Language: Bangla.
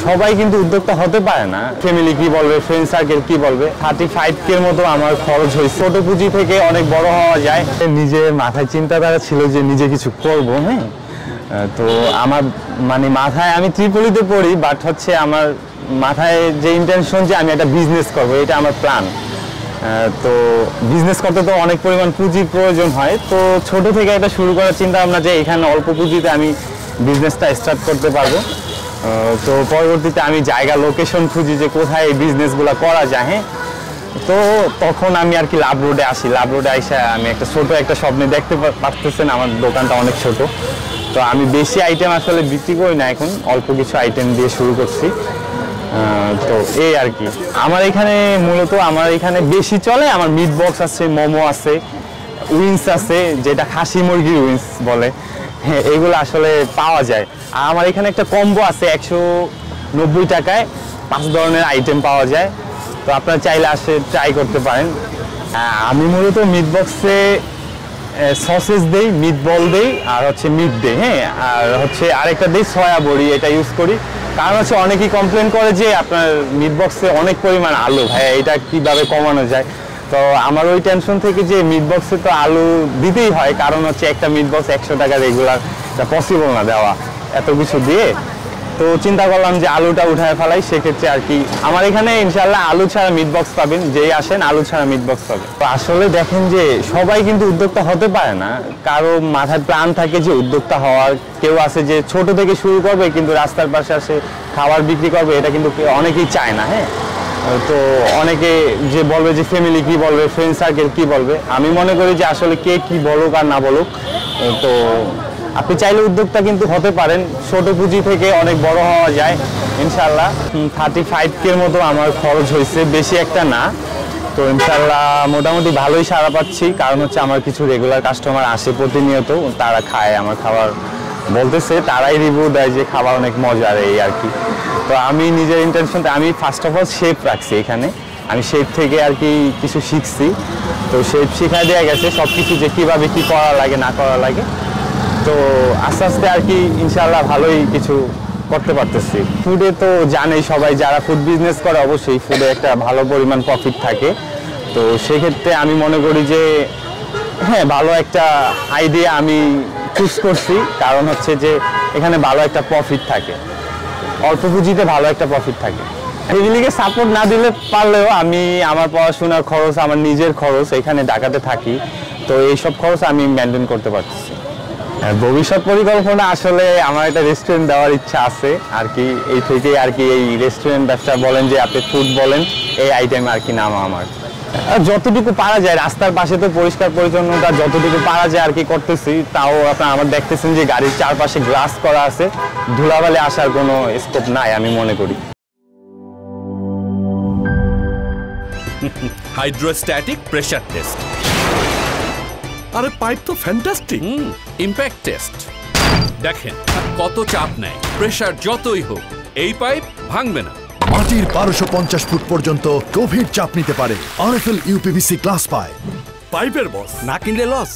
সবাই কিন্তু উদ্যোক্তা হতে পারে না। ফ্যামিলি কি বলবে, ফ্রেন্ড সার্কেল কি বলবে। 35K মতো আমার খরচ হয়েছে। ছোট পুঁজি থেকে অনেক বড় হওয়া যায়। নিজের মাথায় চিন্তাধারা ছিল যে নিজে কিছু করব। হ্যাঁ, তো আমার মানে মাথায় আমি ত্রিপলিতে পড়ি, বাট হচ্ছে আমার মাথায় যে ইন্টেনশন যে আমি একটা বিজনেস করব, এটা আমার প্ল্যান। তো বিজনেস করতে তো অনেক পরিমাণ পুঁজির প্রয়োজন হয়। তো ছোট থেকে এটা শুরু করার চিন্তা ভাবনা যে এখানে অল্প পুঁজিতে আমি বিজনেসটা স্টার্ট করতে পারবো। তো পরবর্তীতে আমি জায়গা লোকেশন খুঁজি যে কোথায় এই বিজনেসগুলো করা যায়। হ্যাঁ, তো তখন আমি আর কি লাভ রোডে আসি। লাভ রোডে এসে আমি একটা ছোট একটা স্বপ্নে দেখতে পারতেছেন আমার দোকানটা অনেক ছোট। তো আমি বেশি আইটেম আসলে বিক্রি করি না, এখন অল্প কিছু আইটেম দিয়ে শুরু করছি। তো এই আর কি আমার এখানে মূলত আমার এখানে বেশি চলে আমার মিট বক্স আছে, মোমো আছে, উইংস আছে, যেটা খাসি মুরগির উইংস বলে। হ্যাঁ, এগুলো আসলে পাওয়া যায়। আর আমার এখানে একটা কম্বো আছে 190 টাকায় 5 ধরনের আইটেম পাওয়া যায়। তো আপনারা চাইলে আসে ট্রাই করতে পারেন। আমি মূলত মিট বক্সে সসেজ দেই, মিট বল দেই, আর হচ্ছে মিট দেই। হ্যাঁ, আর হচ্ছে আরেকটা দেই সয়া বড়ি, এটা ইউজ করি। কারণ হচ্ছে অনেকেই কমপ্লেন করে যে আপনার মিট বক্সে অনেক পরিমাণ আলু, ভাই এটা কিভাবে কমানো যায়। তো আমার ওই টেনশন থেকে যে মিট বক্সে তো আলু দিতেই হয়, কারণ হচ্ছে একটা মিট বক্স 100 টাকা রেগুলার, এটা পসিবল না দেওয়া এত কিছু দিয়ে। তো চিন্তা করলাম যে আলুটা উঠায় ফেলাই, সেক্ষেত্রে আর কি আমার এখানে ইনশাল্লাহ আলু ছাড়া মিট বক্স পাবেন। যেই আসেন আলু ছাড়া মিট বক্স পাবেন। তো আসলে দেখেন যে সবাই কিন্তু উদ্যোক্তা হতে পারে না। কারো মাথায় প্ল্যান থাকে যে উদ্যোক্তা হওয়ার, কেউ আছে যে ছোট থেকে শুরু করবে কিন্তু রাস্তার পাশে আসে খাবার বিক্রি করবে, এটা কিন্তু অনেকেই চায় না। হ্যাঁ, তো অনেকে যে বলবে যে ফ্যামিলি কি বলবে, ফ্রেন্ড সার্কেল কি বলবে। আমি মনে করি যে আসলে কে কি বলুক আর না বলুক, তো আপনি চাইলে উদ্যোক্তা কিন্তু হতে পারেন। ছোট পুঁজি থেকে অনেক বড় হওয়া যায় ইনশাল্লাহ। 35K মতো আমার খরচ হয়েছে, বেশি একটা না। তো ইনশাল্লাহ মোটামুটি ভালোই সাড়া পাচ্ছি, কারণ হচ্ছে আমার কিছু রেগুলার কাস্টমার আসে প্রতিনিয়ত, তারা খায় আমার খাবার, বলতেছে তারাই রিভিউ দেয় যে খাবার অনেক মজার, এই আর কি। তো আমি নিজের ইন্টেনশনটা আমি ফার্স্ট অফ অল শেপ রাখছি এখানে। আমি শেপ থেকে আর কি কিছু শিখছি। তো শেপ শিখাই দেওয়া গেছে সব কিছু, যে কীভাবে কী করা লাগে না করা লাগে। তো আস্তে আস্তে আর কি ইনশাল্লাহ ভালোই কিছু করতে পারতেছি। ফুডে তো জানেই সবাই, যারা ফুড বিজনেস করে অবশ্যই ফুডে একটা ভালো পরিমাণ প্রফিট থাকে। তো সেক্ষেত্রে আমি মনে করি যে হ্যাঁ, ভালো একটা আইডিয়া আমি চুজ করছি, কারণ হচ্ছে যে এখানে ভালো একটা প্রফিট থাকে, অল্প পুঁজিতে ভালো একটা প্রফিট থাকে। ফ্যামিলিকে সাপোর্ট না দিলে পারলেও আমি আমার পড়াশোনার খরচ, আমার নিজের খরচ, এখানে ঢাকাতে থাকি, তো এইসব খরচ আমি মেনটেন করতে পারতেছি। ভবিষ্যৎ পরিকল্পনা আসলে আমার একটা রেস্টুরেন্ট দেওয়ার ইচ্ছা আছে আর কি। এই থেকে আর কি এই রেস্টুরেন্ট ব্যবসা বলেন, যে আপনি ফুড বলেন, এই আইটেম আর কি নাম আমার। যতটুকু পারা যায় রাস্তার পাশে তো পরিষ্কার পরিচ্ছন্নতা যতটুকু পারা যায় আর কি করতেছি। তাও আপনারা আমার দেখতেছেন যে গাড়ির চারপাশে গ্লাস করা আছে, ধুলাবালি আসার কোনো স্কোপ নাই আমি মনে করি। Hydrostatic pressure test. আরে পাইপ তো ফ্যান্টাস্টিক। ইমপ্যাক্ট টেস্ট দেখেন কত চাপ নেয়, প্রেসার যতই হোক এই পাইপ ভাঙবে না। মাটির 1250 ফুট পর্যন্ত গভীর চাপ নিতে পারে আরএফএল ইউপিভিসি গ্লাস পাইপ। পাইপের বস, না কিনলে লস।